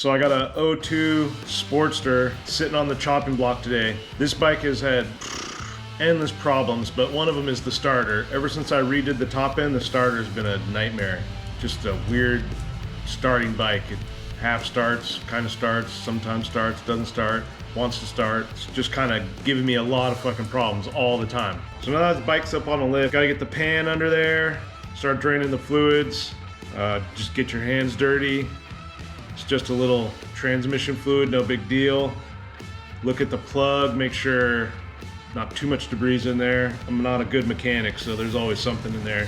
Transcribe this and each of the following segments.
So I got a 02 Sportster sitting on the chopping block today. This bike has had endless problems, but one of them is the starter. Ever since I redid the top end, the starter's been a nightmare. Just a weird starting bike. It half starts, kind of starts, sometimes starts, doesn't start, wants to start. It's just kind of giving me a lot of fucking problems all the time. So now that the bike's up on the lift, gotta get the pan under there, start draining the fluids, just get your hands dirty. It's just a little transmission fluid, no big deal. Look at the plug, make sure not too much debris in there. I'm not a good mechanic, so there's always something in there.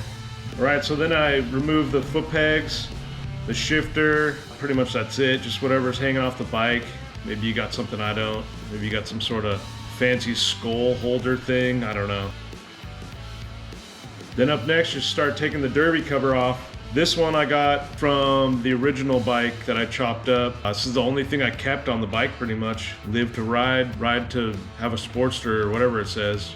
All right, so then I remove the foot pegs, the shifter, pretty much that's it. Just whatever's hanging off the bike. Maybe you got something I don't. Maybe you got some sort of fancy skull holder thing, I don't know. Then up next, just start taking the derby cover off. This one I got from the original bike that I chopped up. This is the only thing I kept on the bike pretty much. Live to ride, ride to have a Sportster or whatever it says.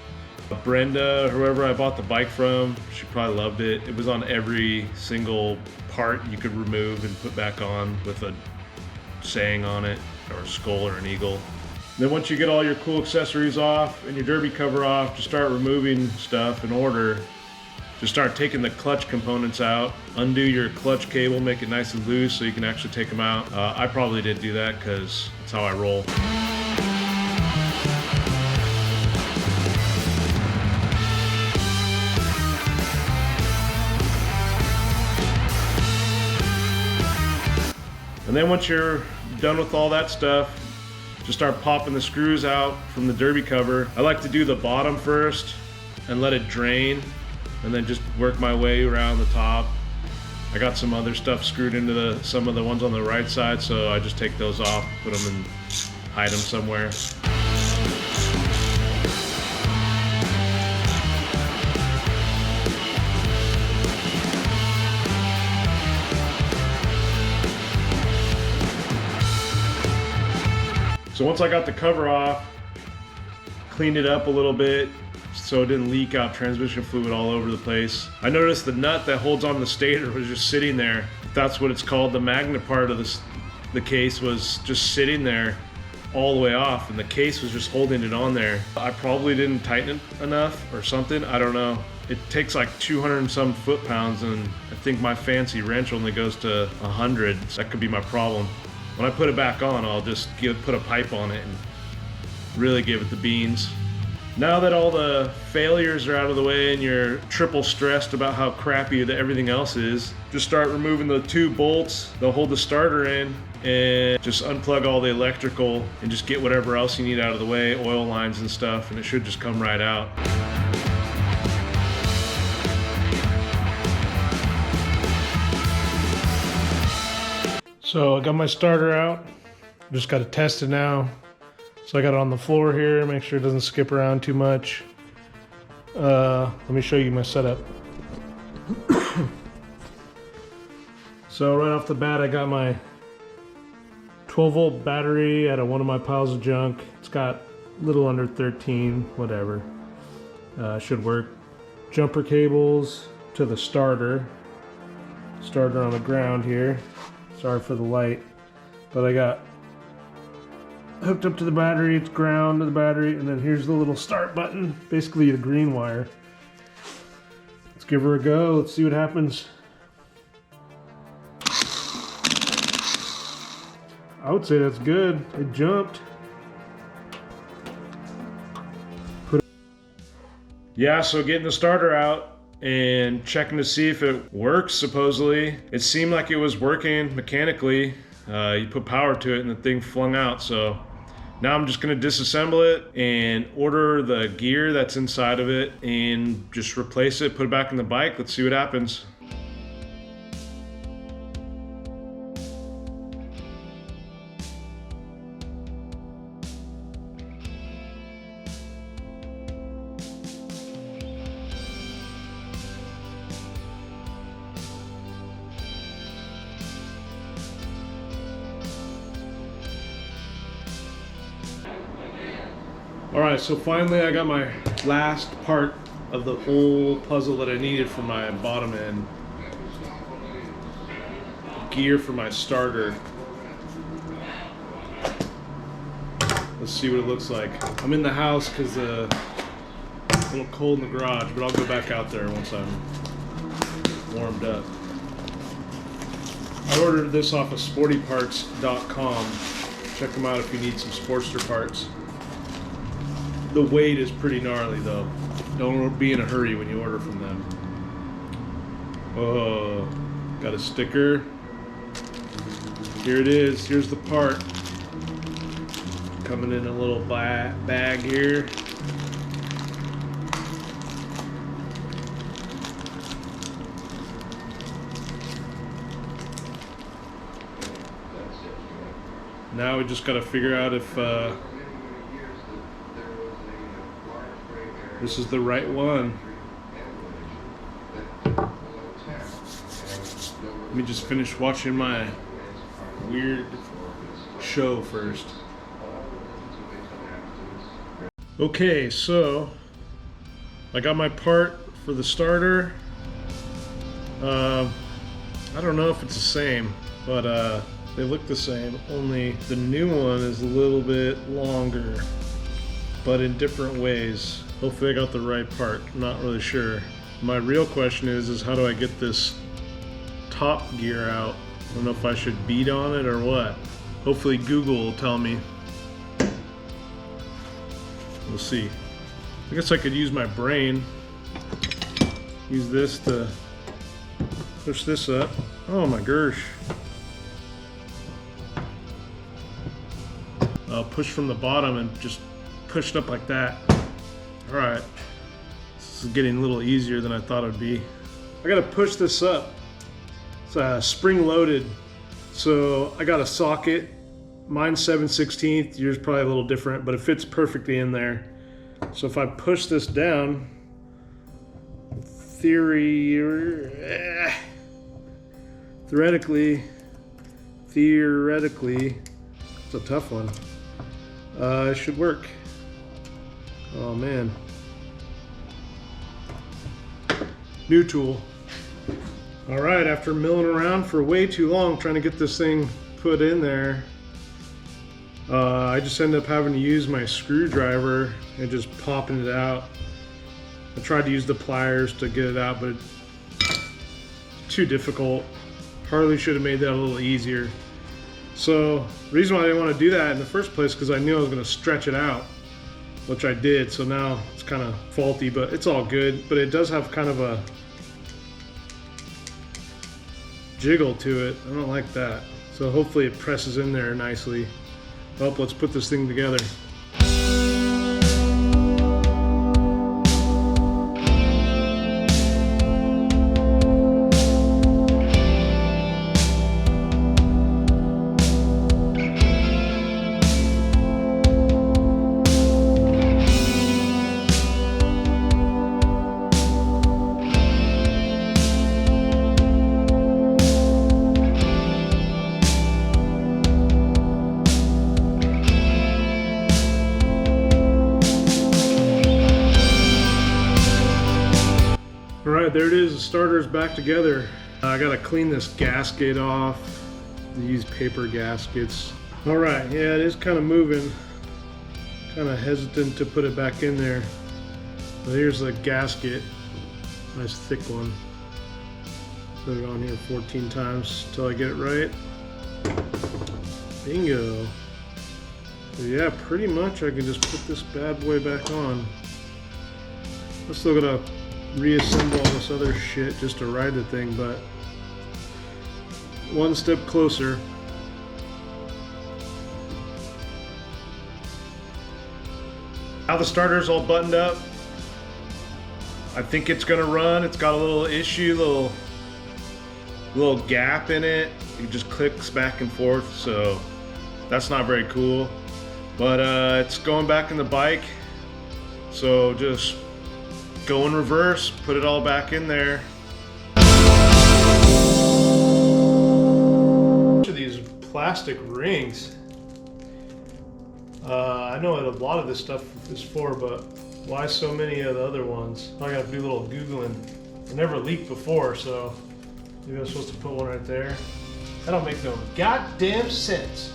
Brenda, whoever I bought the bike from, she probably loved it. It was on every single part you could remove and put back on with a saying on it, or a skull or an eagle. Then once you get all your cool accessories off and your derby cover off, just start removing stuff in order. Just start taking the clutch components out, undo your clutch cable, make it nice and loose so you can actually take them out. I probably didn't do that because that's how I roll. And then once you're done with all that stuff, just start popping the screws out from the derby cover. I like to do the bottom first and let it drain, and then just work my way around the top. I got some other stuff screwed into some of the ones on the right side, so I just take those off, put them and hide them somewhere. So once I got the cover off, cleaned it up a little bit so it didn't leak out transmission fluid all over the place. I noticed the nut that holds on the stator was just sitting there. That's what it's called. The magnet part of the case was just sitting there all the way off, and the case was just holding it on there. I probably didn't tighten it enough or something, I don't know. It takes like 200 and some foot-pounds, and I think my fancy wrench only goes to 100, so that could be my problem. When I put it back on, I'll just put a pipe on it and really give it the beans. Now that all the failures are out of the way and you're triple stressed about how crappy everything else is, just start removing the two bolts that hold the starter in and just unplug all the electrical and just get whatever else you need out of the way, oil lines and stuff, and it should just come right out. So I got my starter out, just got to test it now. So I got it on the floor here, make sure it doesn't skip around too much. Let me show you my setup. So right off the bat, I got my 12-volt battery out of one of my piles of junk. It's got a little under 13, whatever. Should work. Jumper cables to the starter. Starter on the ground here. Sorry for the light, but I got hooked up to the battery, it's ground to the battery, and then here's the little start button, basically the green wire. Let's give her a go, let's see what happens. I would say that's good, it jumped. Yeah, so getting the starter out and checking to see if it works, supposedly. It seemed like it was working mechanically. You put power to it and the thing flung out, so now I'm just gonna disassemble it and order the gear that's inside of it and just replace it, put it back in the bike. Let's see what happens. Alright, so finally I got my last part of the whole puzzle that I needed for my bottom end. Gear for my starter. Let's see what it looks like. I'm in the house because a little cold in the garage, but I'll go back out there once I'm warmed up. I ordered this off of sportyparts.com. Check them out if you need some Sportster parts. The weight is pretty gnarly though. Don't be in a hurry when you order from them. Oh, got a sticker. Here it is. Here's the part. Coming in a little bag here. Now we just got to figure out if this is the right one. Let me just finish watching my weird show first. Okay, so I got my part for the starter. I don't know if it's the same, but they look the same, only the new one is a little bit longer, but in different ways. Hopefully I got the right part, not really sure. My real question is how do I get this top gear out? I don't know if I should beat on it or what. Hopefully Google will tell me. We'll see. I guess I could use my brain. Use this to push this up. Oh my gosh. I'll push from the bottom and just push it up like that. All right. This is getting a little easier than I thought it would be. I gotta push this up. It's spring loaded. So I got a socket. Mine's 7/16, yours probably a little different, but it fits perfectly in there. So if I push this down, theoretically, it's a tough one. It should work. Oh man. New tool. All right, after milling around for way too long trying to get this thing put in there, I just ended up having to use my screwdriver and just popping it out. I tried to use the pliers to get it out, but it's too difficult. Harley should have made that a little easier. So the reason why I didn't want to do that in the first place because I knew I was going to stretch it out, which I did. So now it's kind of faulty, but it's all good. But it does have kind of a jiggle to it. I don't like that. So hopefully it presses in there nicely. Well, let's put this thing together. Alright, there it is, the starter's back together. I gotta clean this gasket off. These paper gaskets. Alright, yeah, it is kind of moving. Kind of hesitant to put it back in there. But here's the gasket. Nice thick one. Put it on here 14 times until I get it right. Bingo. So yeah, pretty much I can just put this bad boy back on. I'm still gonna reassemble all this other shit just to ride the thing, but one step closer. Now the starter's all buttoned up. I think it's gonna run. It's got a little issue, little gap in it. It just clicks back and forth, so that's not very cool. But it's going back in the bike, so just go in reverse, put it all back in there. Of these plastic rings. I know what a lot of this stuff is for, but why so many of the other ones? I gotta do a little Googling. They never leaked before, so maybe I'm supposed to put one right there. That don't make no goddamn sense.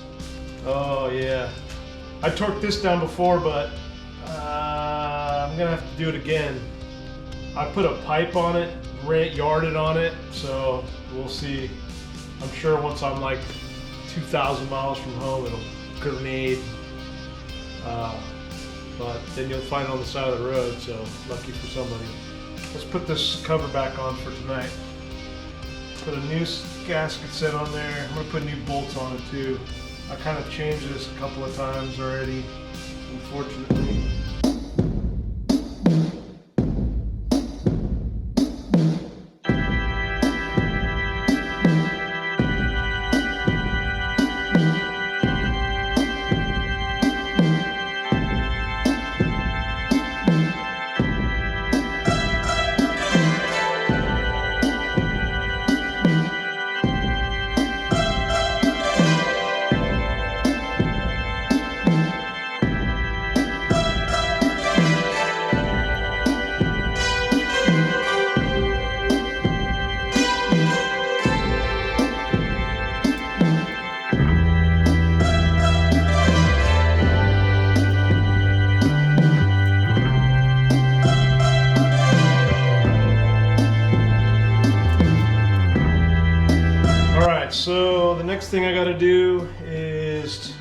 Oh yeah. I torqued this down before, but I'm gonna have to do it again. I put a pipe on it, yarded on it, so we'll see. I'm sure once I'm like 2,000 miles from home, it'll grenade. But then you'll find it on the side of the road, so lucky for somebody. Let's put this cover back on for tonight. Put a new gasket set on there. I'm gonna put new bolts on it too. I kind of changed this a couple of times already, unfortunately. So the next thing I got to do is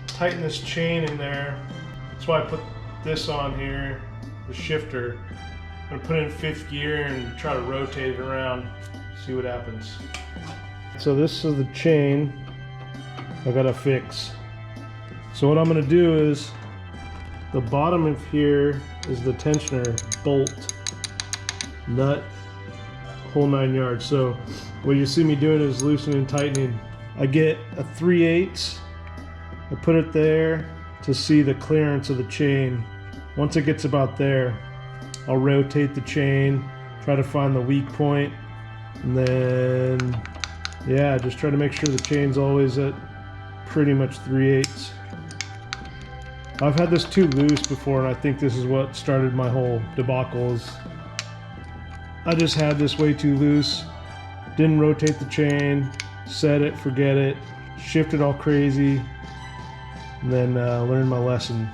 tighten this chain in there. That's why I put this on here, the shifter. I'm going to put it in 5th gear and try to rotate it around, see what happens. So this is the chain I got to fix. So what I'm going to do is, the bottom of here is the tensioner bolt, nut, whole 9 yards. So what you see me doing is loosening and tightening. I get a 3/8, I put it there to see the clearance of the chain. Once it gets about there, I'll rotate the chain, try to find the weak point, and then yeah, just try to make sure the chain's always at pretty much 3/8. I've had this too loose before, and I think this is what started my whole debacle. Is I just had this way too loose. Didn't rotate the chain, set it, forget it, shifted all crazy, and then learned my lesson.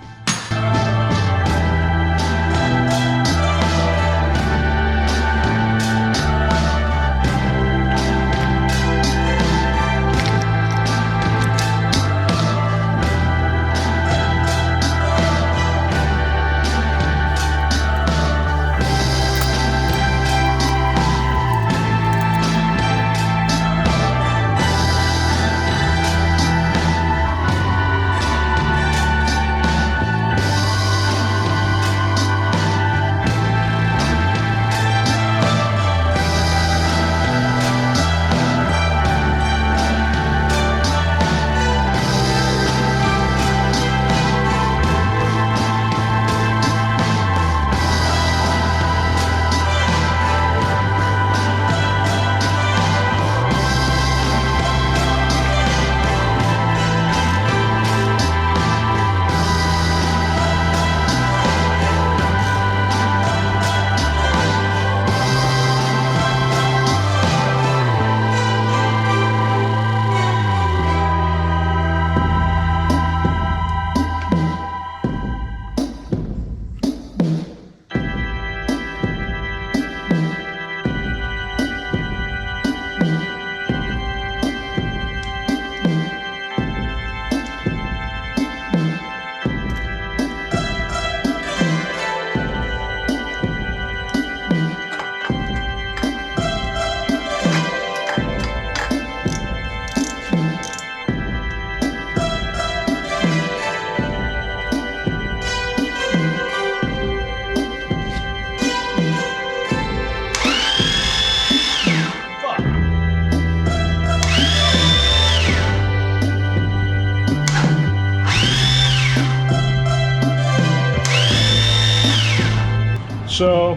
So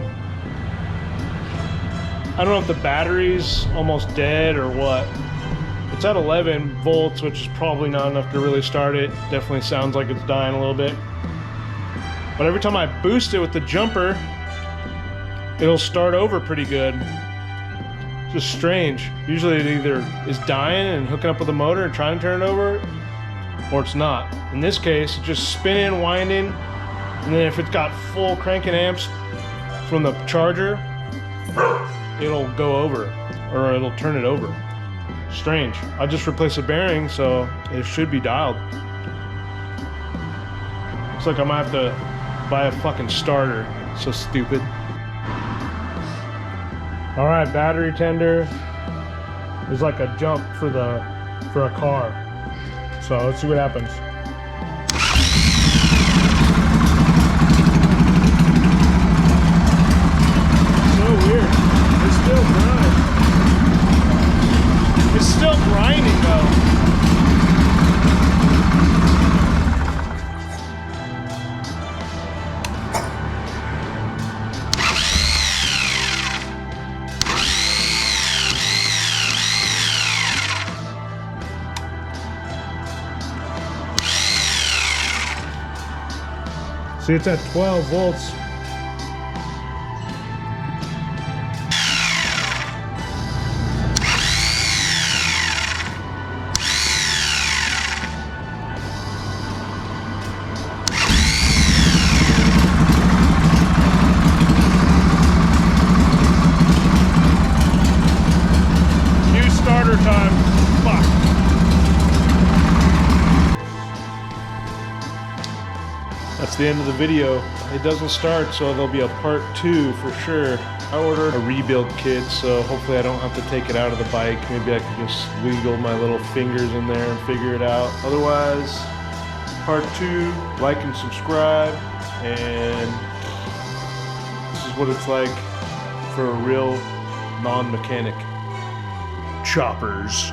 I don't know if the battery's almost dead or what. It's at 11 volts, which is probably not enough to really start it. Definitely sounds like it's dying a little bit. But every time I boost it with the jumper, it'll start over pretty good. Just strange. Usually it either is dying and hooking up with the motor and trying to turn it over, or it's not. In this case, it's just spinning, winding, and then if it's got full cranking amps from the charger, it'll go over, or it'll turn it over. Strange. I just replaced a bearing, so it should be dialed. Looks like I might have to buy a fucking starter. So stupid. All right, battery tender is like a jump for a car. So let's see what happens. So weird. It's still grinding. It's still grinding though. See, it's at 12 volts. New starter time. Fuck. That's the end of the video. It doesn't start, so there'll be a part 2 for sure. I ordered a rebuild kit, so hopefully I don't have to take it out of the bike. Maybe I can just wiggle my little fingers in there and figure it out. Otherwise, part 2, like and subscribe, and this is what it's like for a real non-mechanic. Choppers.